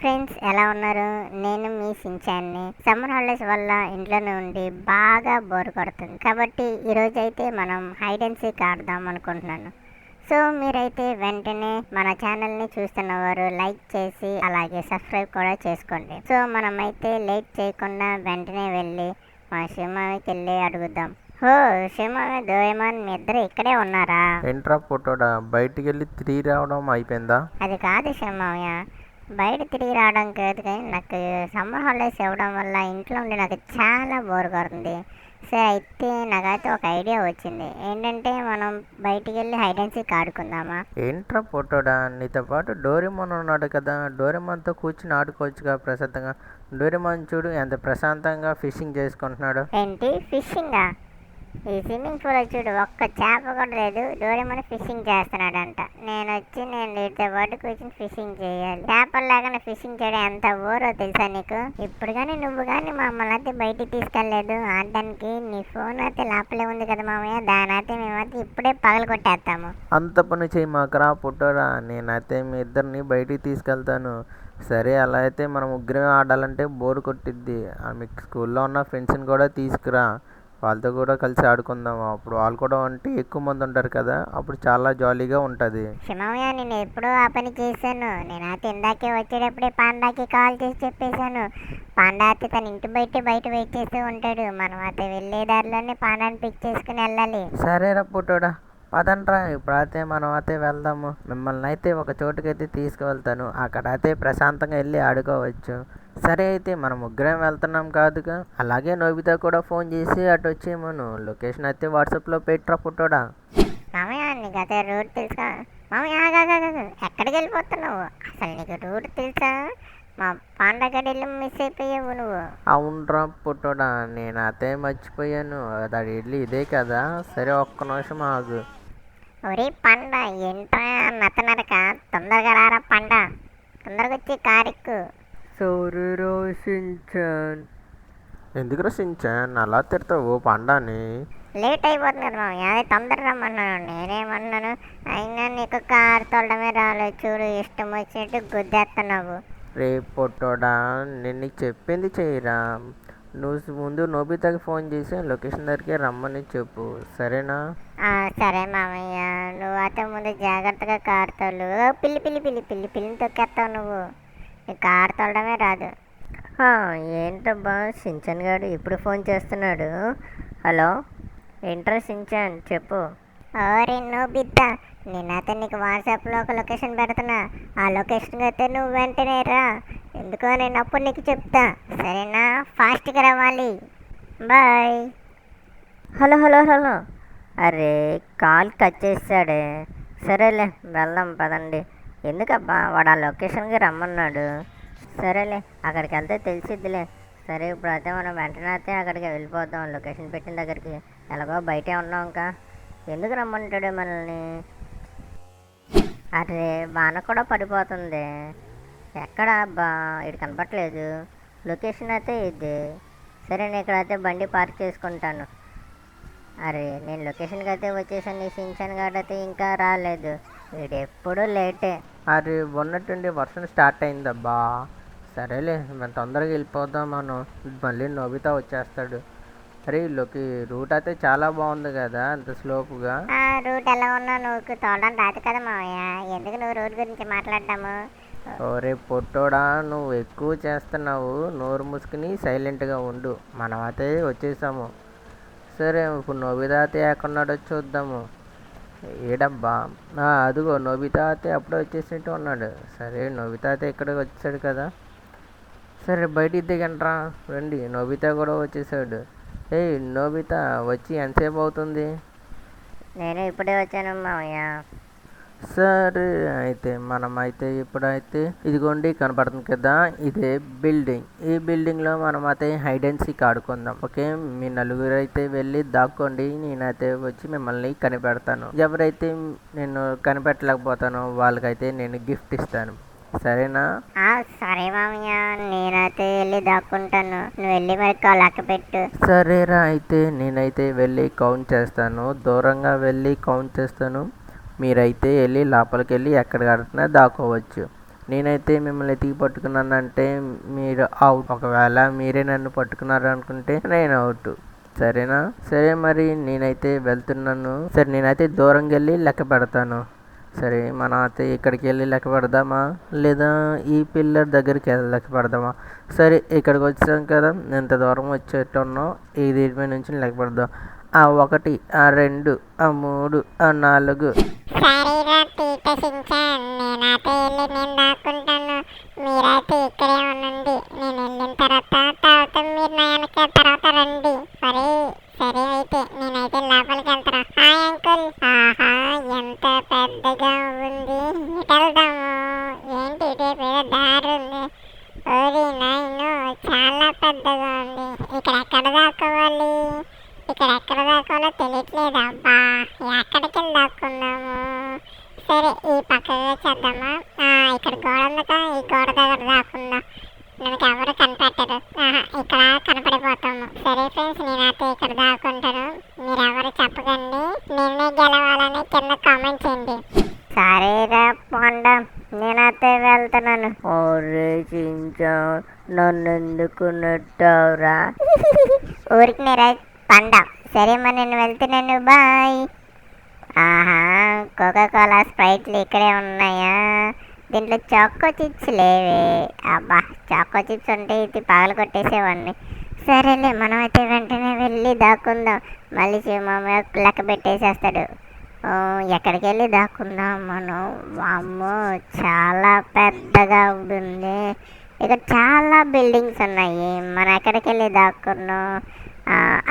Friends, ఎలా ఉన్నారు? నేను మీ సించాన్ని. సమ్మర్ హాలిడేస్ వల్ల ఇంట్లోనే ఉండి బాగా బోర్ కొడుతుంది కాబట్టి ఈరోజు అయితే మనం హైడ్ అండ్ సీక్ ఆడదాం అనుకుంటున్నాను. సో మీరైతే వెంటనే మన ఛానల్ని చూస్తున్నవారు లైక్ చేసి అలాగే సబ్స్క్రైబ్ కూడా చేసుకోండి. సో మనమైతే లేట్ చేయకుండా వెంటనే వెళ్ళి మా షిమాకి వెళ్ళి అడుగుదాం. హో షిమావి, డోరేమాన్, మీ ఇద్దరు ఇక్కడే ఉన్నారా? ఏంట్రా పొట్టోడా, బయటికి వెళ్ళి తిరిగి రావడం అయిపోయిందా? అది కాదు షిమావయ్య, బయట తిరిగి రావడం కాదు, కానీ నాకు సమ్మర్ హాలిడేస్ ఇవ్వడం వల్ల ఇంట్లో ఉండి నాకు చాలా బోర్ కొడుతుంది. సరే అయితే నాకైతే ఒక ఐడియా వచ్చింది. ఏంటంటే మనం బయటికి వెళ్ళి హైడ్ అండ్ సీక్ ఆడుకుందామా? ఏంట్రా పొట్టోడా, నీతో పాటు డోరేమాన్ ఉన్నాడు కదా, డోరేమాన్తో కూర్చుని ఆడుకోవచ్చుగా ప్రశాంతంగా. డోరేమాన్ చూడు ఎంత ప్రశాంతంగా ఫిషింగ్ చేసుకుంటున్నాడు. ఏంటి ఫిషింగా? ఈ స్విమ్మింగ్ పూల్ చూడు, ఒక్క చేప కూడా లేదు. డోరేమాన్ ఫిషింగ్ చేస్తున్నాడంట. నేను వీటితో పాటు కూర్చొని ఫిషింగ్ చేయాలి. చేపలు లేకుండా ఫిషింగ్ చేయడం ఎంత ఊరో తెలుసా నీకు? ఇప్పుడు కానీ నువ్వు కానీ మమ్మల్ని అయితే బయటికి తీసుకెళ్ళలేదు ఆడడానికి. నీ ఫోన్ అయితే లోపలే ఉంది కదా మామయ్య, దాని అయితే మేమైతే ఇప్పుడే పగలు కొట్టేస్తాము. అంత పని చేయి మాకురా పొట్టోడా, నేనైతే మీ ఇద్దరిని బయటికి తీసుకెళ్తాను. సరే, అలా అయితే మనం ముగ్గురం ఆడాలంటే బోర్ కొట్టిద్ది. మీకు స్కూల్లో ఉన్న ఫ్రెండ్స్ని కూడా తీసుకురా, వాళ్ళతో కూడా కలిసి ఆడుకుందాం. అప్పుడు వాళ్ళు కూడా అంటే ఎక్కువ మంది ఉంటారు కదా, అప్పుడు చాలా జాలీగా ఉంటుంది. క్షమయ్య, నేను ఎప్పుడో ఆ పని చేశాను. నేనైతే ఇందాకే వచ్చేటప్పుడే పాండాకి కాల్ చేసి చెప్పేశాను. పాండా అయితే తన ఇంటి బయట వెయిట్ చేస్తూ ఉంటాడు. మనం అయితే వెళ్ళే దారిలోనే పాండాని పిక్ చేసుకుని వెళ్ళాలి. సరేరా పుట్టోడా, పదండ్రా, ఇప్పుడైతే మనం అయితే వెళ్దాము. మిమ్మల్ని అయితే ఒక చోటుకైతే తీసుకువెళ్తాను, అక్కడైతే ప్రశాంతంగా వెళ్ళి ఆడుకోవచ్చు. సరే అయితే మనం ముగ్గురం వెళ్తున్నాం కాదుగా, అలాగే నోబితా కూడా ఫోన్ చేసి అటు వచ్చేయమను. లొకేషన్ అయితే వాట్సాప్లో పెట్టరా పుట్టోడా. మామయ్య, నీకు అదే రూట్ తెలుసా? మామయ్య ఆగాగాగా, ఎక్కడికి వెళ్ళిపోతున్నావు? అసలు నీకు రూట్ తెలుసా? మా పాండగడిలో మిస్ అయిపోయావు నువ్వు. అవునరా పుట్టోడా, నేను అదే మర్చిపోయాను. అది ఇల్లు ఇదే కదా. సరే, ఒక్క నిమిషం ఆగు. ఒరే పండ, ఏంట్రా నత్తనరక, తొందరగా రారా పండ, తొందరగా వచ్చి కారెక్కు. సోరీరా సించాన్. ఎందుకురా సించాన్ అలా తిడతావు పండాని? లేట్ అయిపోతుంది కదా మామయ్య, అదే తొందరగా రమ్మన్నాను. నేనేమన్నాను? అయినా నీకు కారు తోలడమే రాలేదు చూడు, ఇష్టం వచ్చినట్టు గుద్దేస్తున్నావు. రే పొట్టోడా, నేను నీకు చెప్పింది చెయ్యరా. నువ్వు ముందు నోబితాకి ఫోన్ చేసి లొకేషన్ దగ్గరికి రమ్మని చెప్పు, సరేనా? సరే మామయ్య, నువ్వు అయితే ముందు జాగ్రత్తగా కారు తోలు. పిల్లిని తొక్కేస్తావు నువ్వు, నీకు కారు తోలడమే రాదు. ఏంటబ్బా సించన్ గారు ఇప్పుడు ఫోన్ చేస్తున్నాడు. హలో, ఏంట్రా సించన్, చెప్పు. ఓరే నోబితా, నేనైతే నీకు వాట్సాప్లో ఒక లొకేషన్ పెడుతున్నా. ఆ లొకేషన్కి అయితే నువ్వు వెంటనే రా. ఎందుకో నేను అప్పుడు నీకు చెప్తా, సరేనా? ఫాస్ట్గా రావాలి. బాయ్. హలో, అరే కాల్ కట్ చేసాడే. సరేలే, వెళ్దాం పదండి. ఎందుకబ్బా, వాడు ఆ లొకేషన్కి రమ్మన్నాడు. సరేలే, అక్కడికి వెళ్తే తెలిసిద్దిలే. సరే, ఇప్పుడు అయితే మనం వెంటనే అయితే అక్కడికి వెళ్ళిపోదాం, లొకేషన్ పెట్టిన దగ్గరికి. ఎలాగో బయటే ఉన్నాం, ఇంకా ఎందుకు రమ్మంటాడు మనల్ని? అరే వాన కూడా పడిపోతుంది. ఎక్కడ అబ్బా, ఇటు కనపట్లేదు. లొకేషన్ అయితే ఇది. సరే, నేను ఇక్కడైతే బండి పార్క్ చేసుకుంటాను. అరే నేను లొకేషన్కి అయితే వచ్చేసాను, నీ సించాన్ గారు అయితే ఇంకా రాలేదు. వీడు ఎప్పుడు లేటే. అరే ఉన్నట్టుండి వర్షం స్టార్ట్ అయిందబ్బా. సరేలే, మనం తొందరగా వెళ్ళిపోదాం. మనం మళ్ళీ నోబితా వచ్చేస్తాడు. అరే రూట్ అయితే చాలా బాగుంది కదా, అంత స్లోపుగా. రూట్ ఎలా ఉన్నా నువ్వు తోడడం రాదు కదా మామయ్య, ఎందుకు నువ్వు రూట్ గురించి మాట్లాడతాము? ఓరే పొట్టోడా, నువ్వు ఎక్కువ చేస్తున్నావు. నోరు మూసుకుని సైలెంట్గా ఉండు. మనం అయితే వచ్చేసాము. సరే, ఇప్పుడు నోబితా అయితే ఎక్కడున్నాడో చూద్దాము. ఏడబ్బా, అదిగో నోబితా అయితే అప్పుడే వచ్చేసినట్టు ఉన్నాడు. సరే, నోబితా అయితే ఇక్కడికి వచ్చాడు కదా. సరే, బయటికి దిగంట్రా, రండి. నోబితా కూడా వచ్చేసాడు. ఏయ్ నోబితా, వచ్చి ఎంతసేపు అవుతుంది? నేను ఇప్పుడే వచ్చాను మామయ్య. సరే అయితే మనమైతే ఇప్పుడైతే ఇదిగోండి కనపడుతుంది కదా, ఇదే బిల్డింగ్. ఈ బిల్డింగ్లో మనమైతే హైడ్ అండ్ సీక్ ఆడుకుందాం. ఓకే, మీ నలుగురు అయితే వెళ్ళి దాక్కోండి, నేనైతే వచ్చి మిమ్మల్ని కనిపెడతాను. ఎవరైతే నేను కనిపెట్టలేకపోతానో వాళ్ళకైతే నేను గిఫ్ట్ ఇస్తాను, సరేనా? సరే మామయ్య, నేనైతే వెళ్ళి దాక్కుంటాను, నువ్వు వెళ్ళి మరి లెక్క పెట్టు. సరేరా, అయితే నేనైతే వెళ్ళి కౌంట్ చేస్తాను, దూరంగా వెళ్ళి కౌంట్ చేస్తాను. మీరైతే వెళ్ళి లోపలికి వెళ్ళి ఎక్కడ కడుతున్నా దాక్కోవచ్చు, నేనైతే మిమ్మల్ని ఎతికి పట్టుకున్నానంటే మీరు అవుట్. ఒకవేళ మీరే నన్ను పట్టుకున్నారు అనుకుంటే నేను అవుట్. సరేనా? సరే మరి నేనైతే వెళ్తున్నాను. సరే నేనైతే దూరంగా వెళ్ళి లెక్క పెడతాను. సరే మనం అయితే ఇక్కడికి వెళ్ళి లెక్క పెడదామా, లేదా ఈ పిల్లర్ దగ్గరికి వెళ్ళి లెక్క పెడదామా? సరే ఇక్కడికి వచ్చాం కదా, ఎంత దూరం వచ్చేట్టున్నాం, ఈ దీని మీద నుంచి లెక్క పెడదాం. ఆ 1, ఆ 2, ఆ 3, ఆ 4. సరేరా పీట సించాన్, నేనైతే వెళ్ళి నేను దాక్కుంటాను. మీరైతే ఇక్కడే ఉండండి. నేను వెళ్ళిన తర్వాత మీరు నా వెనక తర్వాత రండి. సరే అయితే నేనైతే లోపలికి వెళ్తాను. Hi uncle. ఆహా, ఎంత పెద్దగా ఉంది. ఇటు వెళ్దాము. ఏంటి ఇటు దారి ఉంది. ఓరి నాయను, చాలా పెద్దగా ఉంది. ఇక్కడ ఎక్కడ దాక్కోవాలి తెలియట్లేదు. అబ్బా, ఎక్కడికి వెళ్ళి దాక్కుందాము. సరే ఈ పక్కగా చేద్దామా. ఇక్కడ గోడ ఉందక, ఈ గోడ దగ్గర దాక్కుందాం. మనకి ఎవరు కనిపెట్టరు. ఇక్కడ కనపడిపోతాము. సరే ఫ్రెండ్స్, నేనైతే ఇక్కడ దాక్కుంటాను. మీరెవరు చెప్పకండి. నిన్నే గెలవాలని కింద కామెంట్ చేయండి. సరేరా పొండ, నేనైతే వెళ్తున్నాను. ఒరే చించాన్, నన్ను ఎందుకు నెట్టావురా? ఊరికి మీరే పండ. సరే మరి నేను వెళ్తున్నాను. బాయ్. ఆహా, కోకోకోలా స్ప్రైట్లు ఇక్కడే ఉన్నాయా? దీంట్లో చాకో చిప్స్ లేవే. అబ్బా, చాకో చిప్స్ ఉంటే ఇది పగలు కొట్టేసేవాడిని. సరేలే, మనమైతే వెంటనే వెళ్ళి దాక్కుందాం. మళ్ళీ మామయ్య లెక్క పెట్టేసేస్తాడు. ఎక్కడికి వెళ్ళి దాక్కుందాం మనం? వామ్మో, చాలా పెద్దగా ఉంటుంది. ఇక్కడ చాలా బిల్డింగ్స్ ఉన్నాయి. మనం ఎక్కడికి వెళ్ళి దాక్కున్నాం?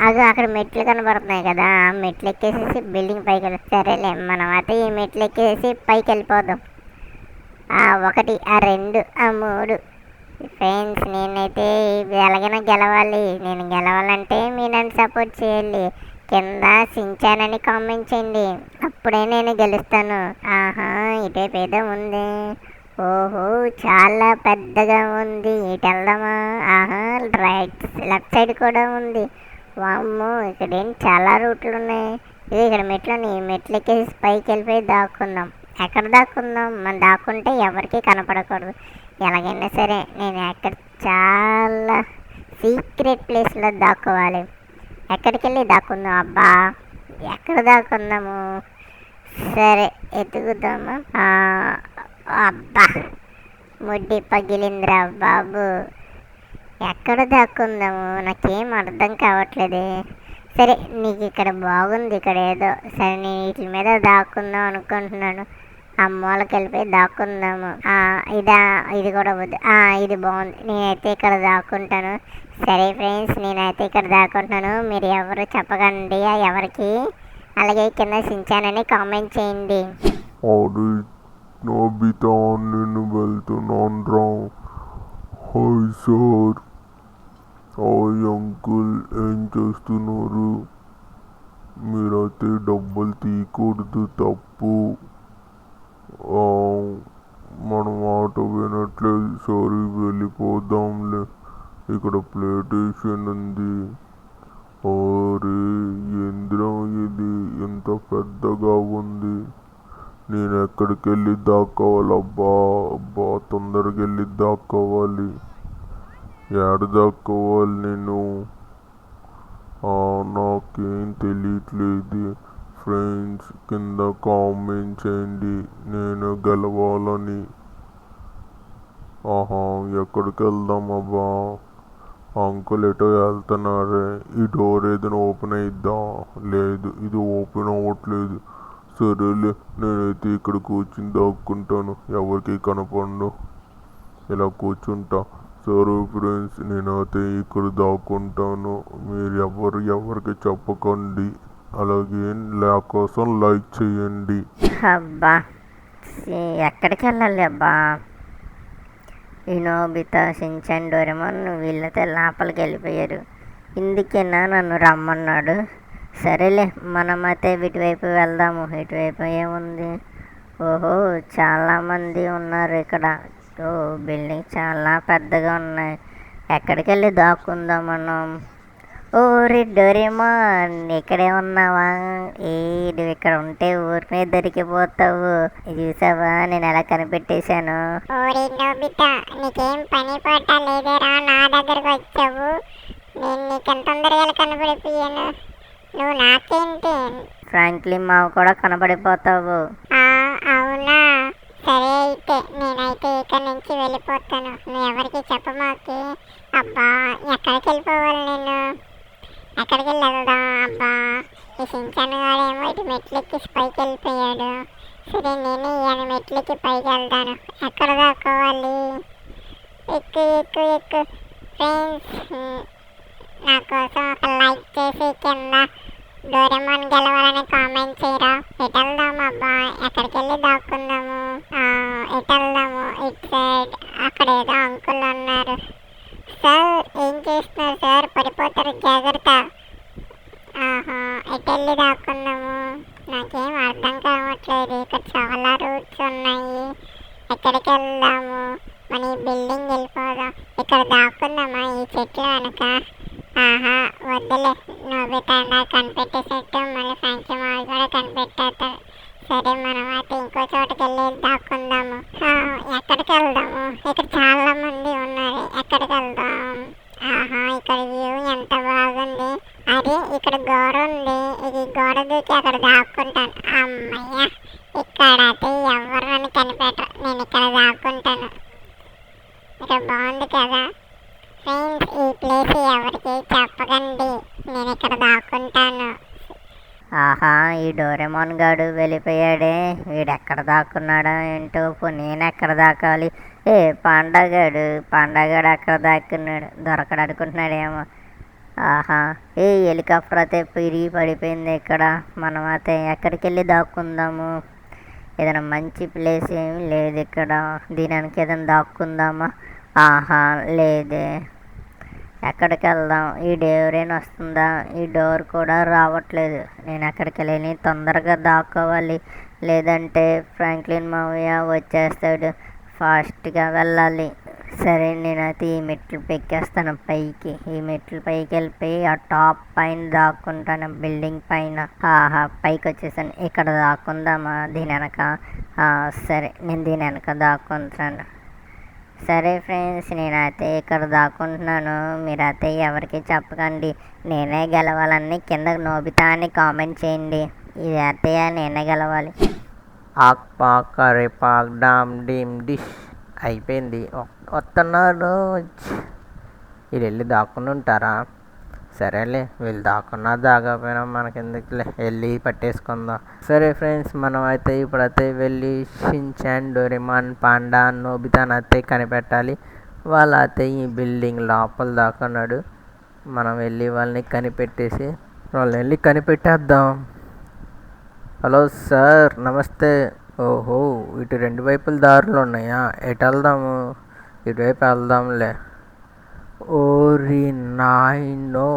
అది అక్కడ మెట్లు కనబడుతున్నాయి కదా, ఆ మెట్లు ఎక్కేసేసి బిల్డింగ్ పైకి వెళ్ళి. సరేలే, మనం అయితే ఈ మెట్లు ఎక్కేసి పైకి వెళ్ళిపోదాం. 1, 2, 3. ఫ్రెండ్స్, నేనైతే ఎలాగైనా గెలవాలి. నేను గెలవాలంటే మీరు నన్ను సపోర్ట్ చేయాలి. కింద సించానని కామెంట్ చేయండి, అప్పుడే నేను గెలుస్తాను. ఆహా, ఇటువైపు ఏదో ఉంది. ఓహో, చాలా పెద్దగా ఉంది. ఇటు వెళ్దామా? ఆహా, లెఫ్ట్ సైడ్ కూడా ఉంది. వామ్మో, ఇక్కడ చాలా రూట్లు ఉన్నాయి. ఇక్కడ మెట్లు, ఈ మెట్లు ఎక్కేసి పైకి వెళ్ళిపోయి దాక్కుందాం. ఎక్కడ దాక్కుందాం? మనం దాక్కుంటే ఎవరికి కనపడకూడదు. ఎలాగైనా సరే నేను చాలా సీక్రెట్ ప్లేస్లో దాక్కోవాలి. ఎక్కడికి వెళ్ళి దాక్కుందాం? అబ్బా, ఎక్కడ దాక్కుందాము? సరే ఎతుకుదామా. అబ్బా, ముడ్డి పగిలిందిరా బాబు. ఎక్కడ దాక్కుందాము? నాకేం అర్థం కావట్లేదే. సరే, నీకు ఇక్కడ బాగుంది, ఇక్కడ ఏదో. సరే, నేను వీటి మీద దాక్కుందాం అనుకుంటున్నాను. ఆ మూలకి వెళ్ళిపోయి దాక్కుందాము. ఇది కూడా వద్దు. ఇది బాగుంది, నేనైతే ఇక్కడ దాక్కుంటాను. సరే ఫ్రెండ్స్, నేనైతే ఇక్కడ దాక్కుంటున్నాను. మీరు ఎవరు చెప్పకండి ఎవరికి. అలాగే కింద సించానని కామెంట్ చేయండి. నోబితా, నేను వెళ్తున్నాను రా. Hi sir. హాయ్ అంకుల్, ఏం చేస్తున్నారు? మీరైతే డబ్బులు తీయకూడదు, తప్పు. మన మాట వినట్లేదు. సారీ, వెళ్ళిపోదాంలే. ఇక్కడ ప్లే స్టేషన్ ఉంది. అరే, ఏంద్రా ఇది ఎంత పెద్దగా ఉంది. నేను ఎక్కడికి వెళ్ళి దాక్కోవాలబ్బా? అబ్బా, తొందరగా వెళ్ళి దాక్కోవాలి. ఏడ దాక్కోవాలి నేను? నాకేం తెలియట్లేదు. ఫ్రెండ్స్, కింద కామెంట్ చేయండి నేను గెలవాలని. ఎక్కడికి వెళ్దాం అబ్బా? అంకుల్ ఎటో వెళ్తున్నారే. ఈ డోర్ ఏదైనా ఓపెన్ అయిద్దా? లేదు, ఇది ఓపెన్ అవ్వట్లేదు. సరేలే, నేనైతే ఇక్కడ కూర్చుని దాక్కుంటాను. ఎవరికి కనపడను, ఇలా కూర్చుంటా. సరే ఫ్రెండ్స్, నేనైతే ఇక్కడ దాక్కుంటాను. మీరు ఎవరికి చెప్పకండి. అలాగే నా కోసం లైక్ చేయండి. అబ్బా, ఎక్కడికి వెళ్ళాలి అబ్బా? ఈ నోబితా, షించాన్, డోరేమాన్ వీళ్ళైతే లోపలికి వెళ్ళిపోయారు. ఇందుకేనా నన్ను రమ్మన్నాడు? సరేలే, మనమైతే ఇటువైపు వెళ్దాము. ఇటువైపు ఏముంది? ఓహో, చాలామంది ఉన్నారు ఇక్కడ. బిల్డింగ్ చాలా పెద్దగా ఉన్నాయి. ఎక్కడికి వెళ్ళి దాక్కుందాం మనం? ఓరి డోరేమాన్ ఇక్కడే ఉన్నావా? నువ్వు ఇక్కడ ఉంటే ఊరినే దొరికిపోతావు. చూసావా నేను ఎలా కనిపెట్టేశాను? ఓరి నోబితా, నీకేం పని పాట లేదేరా నా దగ్గరకు వచ్చావు? నేను నీకెంత తొందరగా కనబడిపోయాను. నువ్వు నాకేంటి? ఫ్రాంక్లిన్ మావ కూడా కనబడిపోతావు. అవునా, సరే అయితే నేనైతే ఇక్కడి నుంచి వెళ్ళిపోతాను. నువ్వు ఎవరికి చెప్పమాకి. అబ్బా, ఎక్కడికి వెళ్ళిపోవాలి నేను? ఎక్కడికి వెళ్దాం? అబ్బా, ఈ సించాన్ గాడేమో ఇటు మెట్లెక్కి పైకి వెళ్ళిపోయాడు. సరే నేను ఈయన మెట్లెక్కి పైకి వెళ్తాను. ఎక్కడ దాక్కోవాలి? ఎక్కు ఎక్కు ఎక్కు. ఫ్రెండ్స్, నా కోసం ఒక లైక్ చేసి కింద డోరేమాన్ గెలవాలని కామెంట్ చేయరా. ఎటు వెళ్దాము? అబ్బా, ఎక్కడికి వెళ్ళి దాక్కుందాము? ఎటు వెళ్దాము? ఇటు సైడ్. అక్కడ ఏదో అంకుల్ ఉన్నారు. సార్, ఏం చేస్తున్నారు సార్? పడిపోతారు, జాగ్రత్త. ఎటు వెళ్ళి దాక్కుందాము? నాకేం అర్థం కావట్లేదు. ఇక్కడ చాలా రూట్స్ ఉన్నాయి. ఎక్కడికి వెళ్దాము? మన ఈ బిల్డింగ్ వెళ్ళిపోదాం. ఇక్కడ దాక్కుందామా ఈ చెట్లు వెనక? వద్దులే, నోబితా కనిపెట్టేసట్టు మళ్ళీ ఫ్రాంకీ మావి కూడా కనిపెట్టేస్తారు. సరే మనం అయితే ఇంకో చోటుకి వెళ్ళి దాక్కుందాము. ఎక్కడికి వెళ్దాము? ఇక్కడ చాలా మంది ఉన్నారు. ఎక్కడికి వెళ్దాం? ఇక్కడ వ్యూ ఎంత బాగుంది. అదే ఇక్కడ గోడ ఉంది. ఇది గోడ దూకి అక్కడ దాక్కుంటాను. అమ్మయ్య, ఇక్కడ అయితే ఎవరిని కనిపెట్టరు. నేను ఇక్కడ దాక్కుంటాను. ఇక్కడ బాగుంది కదా ఫ్రెండ్స్. ఈ ప్లేస్ ఎవరికి చెప్పకండి, నేను ఇక్కడ దాక్కుంటాను. ఈ డోరేమాన్ గాడు వెళ్ళిపోయాడే. వీడెక్కడ దాక్కున్నాడో ఏంటో. నేను ఎక్కడ దాకాలి? పాండాగాడు ఎక్కడ దాక్కున్నాడు? దొరకడు అనుకుంటున్నాడేమో. హెలికాప్టర్ అయితే పిరిగి పడిపోయింది ఇక్కడ. మనం అయితే ఎక్కడికి వెళ్ళి దాక్కుందాము? ఏదైనా మంచి ప్లేస్ ఏమి లేదు ఇక్కడ. దీనికి ఏదైనా దాక్కుందామా? లేదే. ఎక్కడికి వెళ్దాం? ఈ డోరేన్ వస్తుందా? ఈ డోర్ కూడా రావట్లేదు. నేను ఎక్కడికి వెళ్ళి తొందరగా దాక్కోవాలి, లేదంటే ఫ్రాంక్లిన్ మావయ్య వచ్చేస్తాడు. ఫాస్ట్గా వెళ్ళాలి. సరే నేనైతే ఈ మెట్లు ఎక్కేస్తాను పైకి. ఈ మెట్లు పైకి వెళ్ళిపోయి ఆ టాప్ పైన దాక్కుంటాను, బిల్డింగ్ పైన. పైకి వచ్చేసాను. ఇక్కడ దాక్కుందామా దీని వెనక? సరే నేను దీని వెనక దాక్కుంటాను. సరే ఫ్రెండ్స్, నేనైతే ఇక్కడ దాక్కుంటున్నాను. మీరైతే ఎవరికి చెప్పకండి. నేనే గెలవాలని కింద నోబితా అని కామెంట్ చేయండి. ఇది అయితే నేనే గెలవాలి. ఆక్ పాక్ కరే పాక్ డామ్ డీమ్ డిష్. అయిపోయింది. వస్తున్నారు. వీళ్ళు వెళ్ళి దాక్కుని ఉంటారా? సరేలే, వీళ్ళు దాక్కున్నా దాగపోయినా మనకెందుకులే, వెళ్ళి పట్టేసుకుందాం. సరే ఫ్రెండ్స్, మనం అయితే ఇప్పుడైతే వెళ్ళి షిన్చాన్, డోరేమాన్, పాండా, నోబితాని అయితే కనిపెట్టాలి. వాళ్ళైతే ఈ బిల్డింగ్ లోపల దాక్కున్నాడు. మనం వెళ్ళి వాళ్ళని కనిపెట్టేసి వాళ్ళని వెళ్ళి కనిపెట్టేద్దాం. హలో సార్, నమస్తే. ఓహో, ఇటు రెండు వైపుల దారులు ఉన్నాయా? ఎటు వెళ్దాము? ఇటువైపు వెళ్దాంలే. ఓరి నాయనో,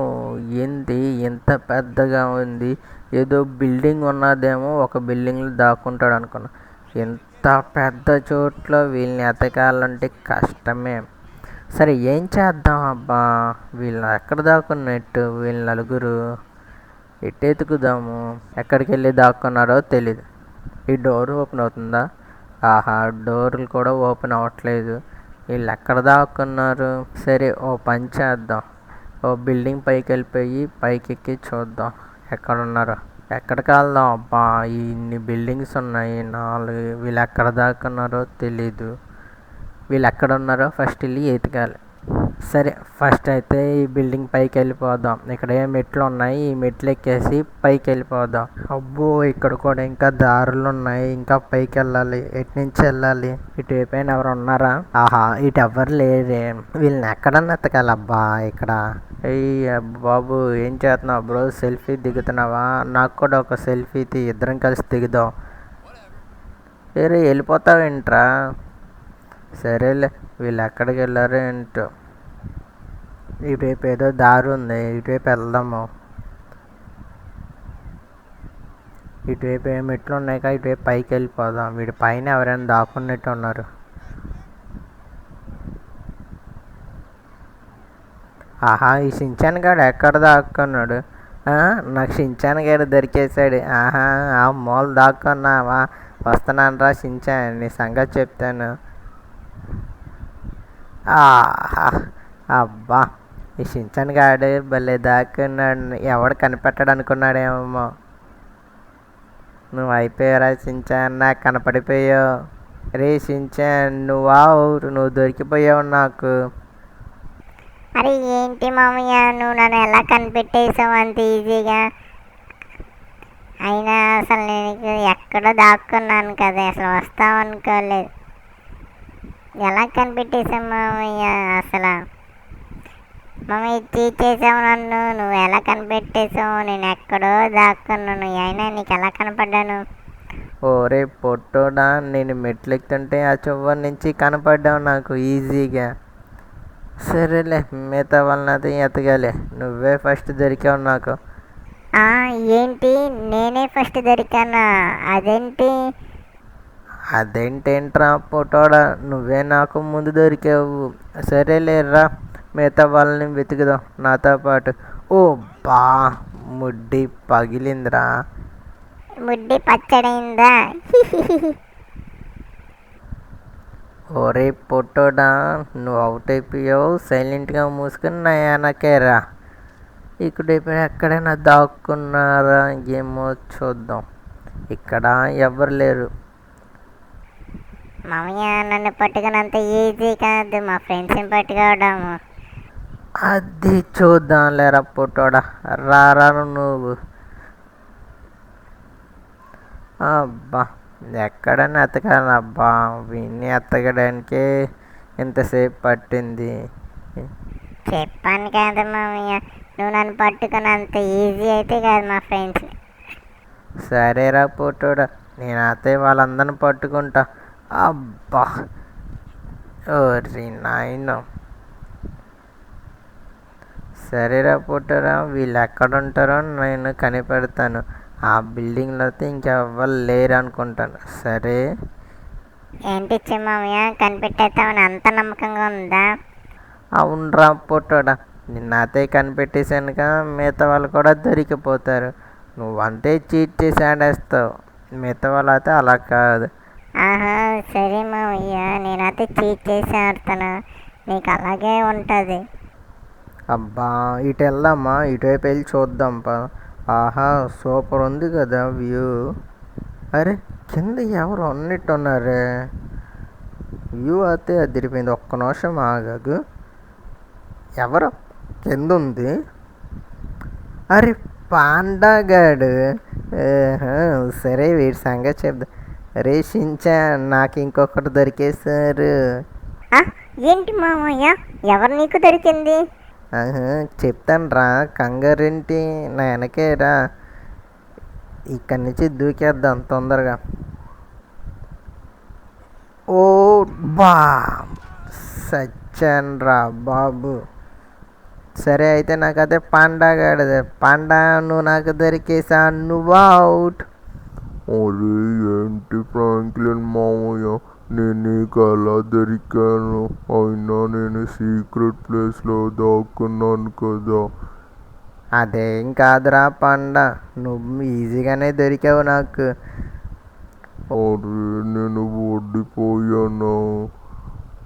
ఏంది ఎంత పెద్దగా ఉంది? ఏదో బిల్డింగ్ ఉన్నదేమో, ఒక బిల్డింగ్లో దాక్కుంటాడు అనుకున్నా. ఎంత పెద్ద చోట్ల వీళ్ళని ఎతకాలంటే కష్టమే. సరే ఏం చేద్దాం? అబ్బా, వీళ్ళని ఎక్కడ దాక్కున్నట్టు? వీళ్ళు నలుగురు ఎటు ఎతుకుదాము? ఎక్కడికి వెళ్ళి దాక్కున్నారో తెలీదు. ఈ డోర్ ఓపెన్ అవుతుందా? డోర్లు కూడా ఓపెన్ అవ్వట్లేదు. వీళ్ళు ఎక్కడ దాక్కున్నారు? సరే ఓ పని చేద్దాం. ఓ బిల్డింగ్ పైకి వెళ్ళిపోయి పైకి ఎక్కి చూద్దాం ఎక్కడున్నారో. ఎక్కడికి వెళ్దాం? అబ్బా, ఇన్ని బిల్డింగ్స్ ఉన్నాయి 4. వీళ్ళు ఎక్కడ దాక్కున్నారో తెలీదు. వీళ్ళు ఎక్కడ ఉన్నారో ఫస్ట్ వెళ్ళి ఎతకాలి. సరే, ఫస్ట్ అయితే ఈ బిల్డింగ్ పైకి వెళ్ళిపోదాం. ఇక్కడ ఏ మెట్లు ఉన్నాయి, ఈ మెట్లు ఎక్కేసి పైకి వెళ్ళిపోదాం. అబ్బో, ఇక్కడ కూడా ఇంకా దారులు ఉన్నాయి. ఇంకా పైకి వెళ్ళాలి. ఎటు నుంచి వెళ్ళాలి? ఇటువైపు ఎవరు ఉన్నారా? ఇటు ఎవరు లేరే. వీళ్ళని ఎక్కడన్నా ఎతకాలి. అబ్బా, ఇక్కడ. బాబు, ఏం చేస్తున్నావు బ్రో? సెల్ఫీ దిగుతున్నావా? నాకు కూడా ఒక సెల్ఫీ ఇద్దరం కలిసి దిగుదాం. వేరే వెళ్ళిపోతావేంట్రా? సరేలే, వీళ్ళు ఎక్కడికి వెళ్ళారో ఏంటో. ఇటువైపు ఏదో దారి ఉంది, ఇటువైపు వెళ్దాము. ఇటువైపు ఏమి మెట్లు ఉన్నాయి కదా, ఇటువైపు పైకి వెళ్ళిపోదాం. వీడి పైన ఎవరైనా దాక్కున్నట్టు ఉన్నారు. ఆహా ఈ షించాన్ గాడు ఎక్కడ దాక్కున్నాడు? ఆ, నాకు షించాన్ గాడు దొరికేశాడు. ఆహా ఆ మూల దాక్కున్నావా? వస్తున్నానరా షించాన్, నీ సంగతి చెప్తాను. ఆహా అబ్బా ఈ షించాన్ గాడు భలే దాక్కున్నాడు. ఎవడు కనిపెట్టాడు అనుకున్నాడేమో. నువ్వు అయిపోయారా షించాన్, నాకు కనపడిపోయావు. రే షించాన్, నువ్వు దొరికిపోయావు నాకు. అరే ఏంటి మామయ్య, నువ్వు నన్ను ఎలా కనిపెట్టేసావు అంత ఈజీగా? అయినా అసలు నేను ఎక్కడో దాక్కున్నాను కదా, అసలు వస్తావు అనుకోలేదు. ఎలా కనిపెట్టేసావు మామయ్య అసలు? మామయ్య చీట్ చేసావు నన్ను, నువ్వు ఎలా కనిపెట్టేసావు? నేను ఎక్కడో దాక్కున్నాను, అయినా నీకు ఎలా కనపడ్డాను? ఓరే పొట్టోడా, నేను మెట్లెక్కుతుంటే ఆ చివరి నుంచి కనపడ్డావు నాకు ఈజీగా. సరేలే, మిగతా వాళ్ళని ఎతగాలి. నువ్వే ఫస్ట్ దొరికావు నాకు. ఏంటి నేనే ఫస్ట్ దొరికానా? అదేంటి? అదేంటేంట్రా పొట్టోడా, నువ్వే నాకు ముందు దొరికావు. సరేలే రా, మిగతా వాళ్ళని వెతుకుదాం నాతో పాటు. ఓ బా, ముడ్డి పగిలిందిరా. ముడ్డి పచ్చడైందా? ఓరే పొట్టోడా, నువ్వు అవుట్ అయిపోయావు. సైలెంట్గా మూసుకుని నా వెనకేరా. ఇక్కడ ఇప్పుడు ఎక్కడైనా దాక్కున్నారా ఏమో చూద్దాం. ఇక్కడ ఎవరు లేరు. మామయ్య నన్ను పట్టుకున్నంత ఈజీ కాదు, మా ఫ్రెండ్స్ని పట్టుకోవడము. అది చూద్దాం లేరా పొట్టోడా, రారా నువ్వు. అబ్బా ఎక్కడని ఎతకాలబ్బా, వీడిని ఎతకడానికే ఇంతసేపు పట్టింది. చెప్పాను కదా మామయ్య, నువ్వు నన్ను పట్టుకున్నంత ఈజీ అయితే కాదు మా ఫ్రెండ్స్. సరేరా పొట్టోడా, నేను అయితే వాళ్ళందరిని పట్టుకుంటా. అబ్బా ఓరి నాయనో. సరేరా పొట్టోడా, వీళ్ళు ఎక్కడ ఉంటారో నేను కనిపెడతాను. ఆ బిల్డింగ్లో అయితే ఇంకెవ్వరు లేరు అనుకుంటాను. సరే ఏంటి మామయ్య, కనిపెట్టేస్తామని అంత నమ్మకంగా ఉందా? అవునరా పొట్టోడా, నిన్నైతే కనిపెట్టేశానుగా, మిగతా వాళ్ళు కూడా దొరికిపోతారు. నువ్వంతే చీట్ చేసి ఆడేస్తావు, మిగతా వాళ్ళు అయితే అలా కాదు. ఆహా సరే మామయ్య, నేనైతే చీట్ చేసి ఆడతాను, నీకు అలాగే ఉంటుంది. అబ్బా ఇటు వెళ్దామా, ఇటువైపు వెళ్ళి చూద్దాం ఆహా సూపర్ ఉంది కదా వ్యూ. అరే కింద ఎవరు ఉన్నట్టున్నారే. వ్యూ అయితే అదిరిపోయింది. ఒక్క నిమిషం ఆగకు, ఎవరు కింద ఉంది? అరే పాండాగాడు. సరే వీడి సంగతి చెప్దా. రే షించాన్, నాకు ఇంకొకటి దొరికేశారు. ఏంటి మామయ్య, ఎవరు నీకు దొరికింది? చెప్తాను రా, కంగారేంటి, నా వెనకే రా. ఇక్కడి నుంచి దూకేద్దాం తొందరగా. ఓ బా, సచ్చాను రా బాబు. సరే అయితే నాకు అదే పాండాగాడిదే. పాండా, నువ్వు నాకు దొరికేసా, నువ్వు అవుట్. అరే ఏంటి ఫ్రాంక్లిన్ మామయ్య, నేను నీకు అలా దొరికాను? అయినా నేను సీక్రెట్ ప్లేస్లో దాక్కున్నాను కదా. అదేం కాదురా పాండా, నువ్వు ఈజీగానే దొరికావు నాకు. అరే నేను ఓడిపోయాను.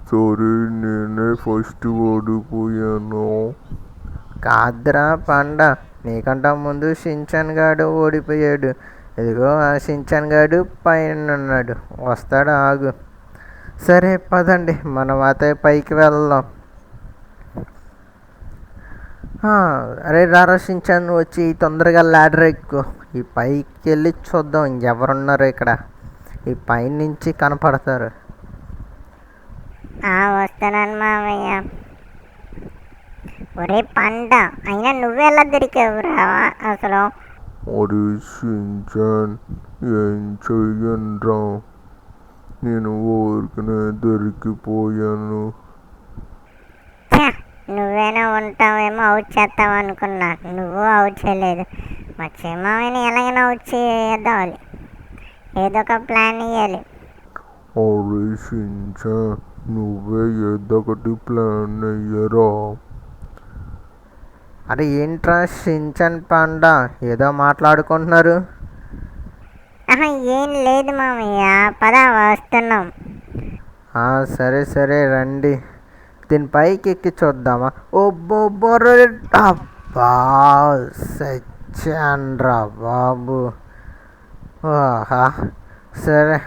సారీ, నేనే ఫస్ట్ ఓడిపోయాను. కాదురా పాండా, నీకంటే ముందు షించాన్ గాడు ఓడిపోయాడు. ఇదిగో ఆ షించాన్ గాడు పైన ఉన్నాడు, వస్తాడు ఆగు. సరే పదండి, మనం అయితే పైకి వెళ్దాం. అరే రారా షించాన్, వచ్చి తొందరగా ల్యాడర్ ఎక్కు. ఈ పైకి వెళ్ళి చూద్దాం ఎవరున్నారు ఇక్కడ. ఈ పై నుంచి కనపడతారు. వస్తున్నాను మామయ్య. ఒరే పండ, అయినా నువ్వెలా దొరికావురా అసలు? అరే షించాన్, ఏం చెయ్యనురా, నేను ఊరికనే దొరికిపోయాను. నువ్వేనా ఉంటావేమో అవుట్ చేస్తావు అనుకున్నా, నువ్వు అవుట్ చేయలేదు. మా చిమ్మని ఎలాగైనా అవుట్ చేద్దాం, ఏదో ఒక ప్లాన్ ఇవ్వాలి. అరే ఏంట్రా షించన్ పాండా ఏదో మాట్లాడుకుంటున్నారు. ఆహా, ఏం లేదు మామయ్య, పద వస్తున్నాం. ఆ, సరే సరే రండి, దీని పైకి ఎక్కి చూద్దామా. ఓ బొర్ర, అబ్బా సచ్చాన్రా బాబు. ఆహా, సరే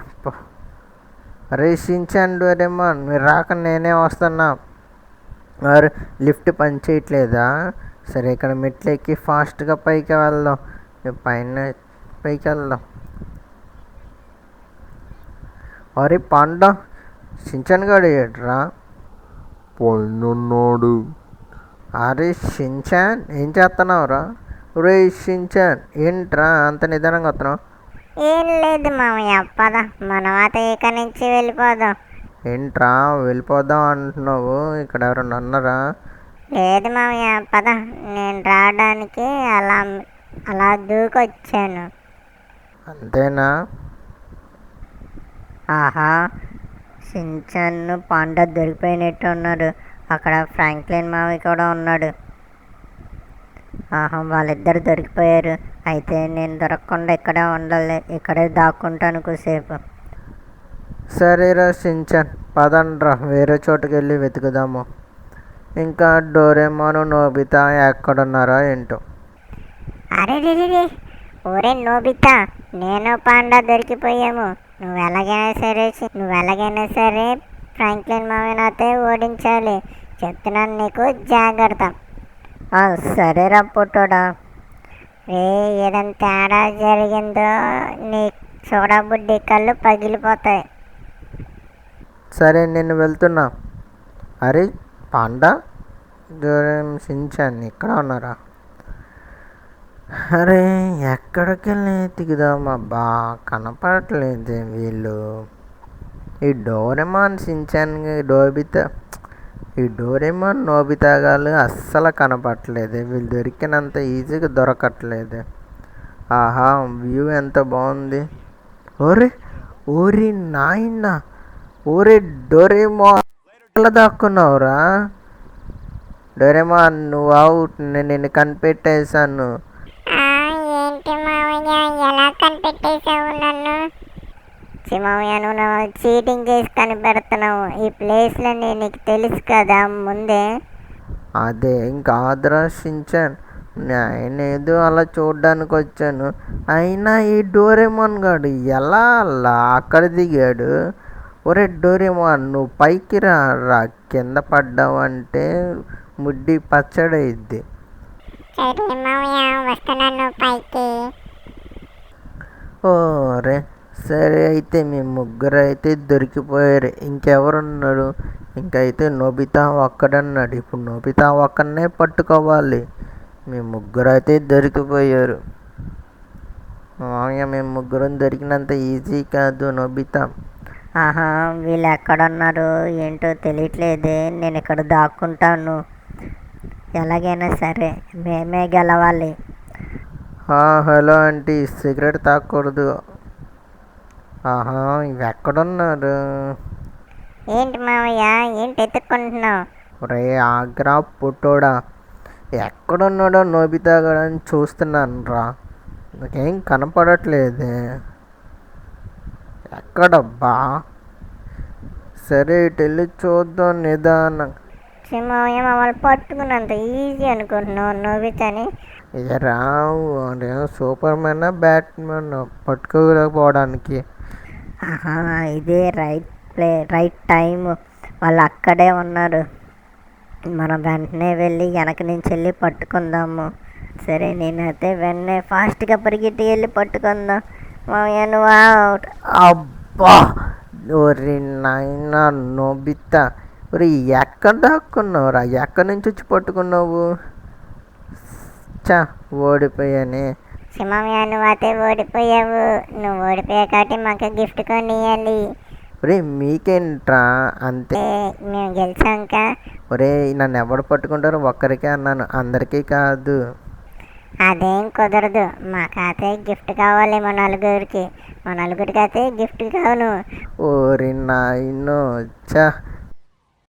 అరే షించాన్ డోరేమాన్ మీరు రాక నేనే వస్తున్నా. మరి లిఫ్ట్ పని చేయట్లేదా? సరే ఇక్కడ మెట్లు ఎక్కి ఫాస్ట్గా పైకి వెళ్దాం. పైన పైకి వెళ్దాం. అరే పాండా, షించాన్ గాడు ఏట్రా? పైనున్నాడు. అరే షించాన్ ఏం చేస్తున్నావురా? రే షించాన్ ఏంట్రా అంత నిదానంగా వస్తున్నావు? ఏం లేదు మామయ్య, పద మనం అయితే ఇక్కడి నుంచి వెళ్ళిపోదాం. ఏంట్రా వెళ్ళిపోదాం అంటున్నావు? ఇక్కడ ఎవరన్నా ఉన్నారా? లేదు మామయ్య, పద, నేను రావడానికి అలా అలా దూకొచ్చాను. అంతేనా? ఆహా, షించాన్ను పాండా దొరికిపోయినట్టు ఉన్నారు. అక్కడ ఫ్రాంక్లిన్ మావి కూడా ఉన్నాడు. ఆహా, వాళ్ళిద్దరు దొరికిపోయారు. అయితే నేను దొరకకుండా ఇక్కడే ఉండాలి, ఇక్కడే దాక్కుంటాను కొద్దిసేపు. సరేరా షించాన్, పదండ్రా వేరే చోటుకి వెళ్ళి వెతుకుదాము. ఇంకా డోరేమాను నోబితా ఎక్కడున్నారో ఏంటో. అరే రే, ఒరే నోబితా, నేను పాండా దొరికిపోయాము. నువ్వు ఎలాగైనా సరే ఫ్రాంక్లిన్ మావినైతే ఓడించాలి. చెప్తున్నాను నీకు, జాగ్రత్త. సరేరా పొట్టోడా. ఏదైనా తేడా జరిగిందో నీ చూడబుడ్డి కళ్ళు పగిలిపోతాయి. సరే నేను వెళ్తున్నా. అరే పాండా, డోరేం, షించాన్ ఇక్కడ ఉన్నారా? అరే ఎక్కడికి వెళ్ళి ఎతికిదాం అబ్బా, కనపడట్లేదు వీళ్ళు. ఈ డోరేమాన్, షించాన్, ఈ డోరేమాన్ నోబితా గారు అస్సలు కనపడట్లేదు. వీళ్ళు దొరికినంత ఈజీగా దొరకట్లేదు. ఆహా, వ్యూ ఎంత బాగుంది. ఓరే ఓరి నాయన, ఓరే డోరేమాన్ ఎలా దాక్కున్నావురా? డోరేమాన్ నువ్వు అవుట్, నేను నిన్ను కనిపెట్టేశాను. ఏంటి మామయ్య, ఎలా కనిపెట్టేశావు నన్ను? మామయ్య, నువ్వు చీటింగ్ చేసి కనిపెడుతున్నావు. ఈ ప్లేస్లో నీకు తెలుసు కదా ముందే. అదేం కాదురా షించాన్, నేను ఏదో అలా చూడడానికి వచ్చాను. అయినా ఈ డోరేమాన్ గాడు ఎలా అలా అక్కడ దిగాడు? ఒరే డోరేమాన్ నువ్వు పైకి రా, కింద పడ్డావంటే ముడ్డి పచ్చడైద్ది. సరే మామయ్య, వస్తున్నాను పైకి. ఓరే సరే, అయితే మీ ముగ్గురు అయితే దొరికిపోయారు. ఇంకెవరున్నాడు? ఇంకైతే నోబితా ఒక్కడన్నాడు. ఇప్పుడు నోబితా ఒక్కడనే పట్టుకోవాలి. మీ ముగ్గురు అయితే దొరికిపోయారు. మామయ్య మేము ముగ్గురం దొరికినంత ఈజీ కాదు నోబితా. ఆహా, వీళ్ళు ఎక్కడున్నారు ఏంటో తెలియట్లేదే. నేను ఇక్కడ దాక్కుంటాను. ఎలాగైనా సరే మేమే గెలవాలి. హలో ఆంటీ, సిగరెట్ తాగకూడదు. ఆహా, ఇవి ఎక్కడున్నారు? ఏంటి మామయ్య, ఏంటి ఎత్తుక్కుంటున్నావు? ఒరే ఆగ్రా పుట్టోడా, ఎక్కడున్నాడో నోబితా గాడు అని చూస్తున్నాను రా, నాకేం కనపడట్లేదే. ఎక్కడబ్బా? సరే ఇటు వెళ్ళి చూద్దాం నిదానం. మామయ్య, మమ్మల్ని పట్టుకున్నంత ఈజీ అనుకుంటున్నావు నోబితాని? రావు అంటే సూపర్ మ్యాన్ బ్యాట్మెన్ పట్టుకోలేకపోవడానికి. ఆహా, ఇదే రైట్ టైం. వాళ్ళు అక్కడే ఉన్నారు. మనం వెంటనే వెళ్ళి వెనక నుంచి వెళ్ళి పట్టుకుందాము. సరే, నేనైతే వెంటనే ఫాస్ట్గా పరిగెట్టి వెళ్ళి పట్టుకుందాం. మామయ్య నువ్వు అవుట్. అబ్బా, ఒరి నాయన నోబితా, ఒరి ఎక్కడ దాక్కున్నావురా? ఎక్కడి నుంచి వచ్చి పట్టుకున్నావు? చా, ఓడిపోయానే. మామయ్య, నువ్వైతే ఓడిపోయావు. నువ్వు ఓడిపోయావు కాబట్టి మాకు గిఫ్ట్ కొనియాలి. ఒరే మీకేంట్రా అంతే. మేము గెలిచాంక. ఒరే నన్ను ఎవడు పట్టుకుంటారో ఒక్కరికే అన్నాను, అందరికీ కాదు. అదేం కుదరదు, మాకైతే గిఫ్ట్ కావాలి. మా నలుగురికి అయితే గిఫ్ట్ కావును. ఓరి నాయనో, చా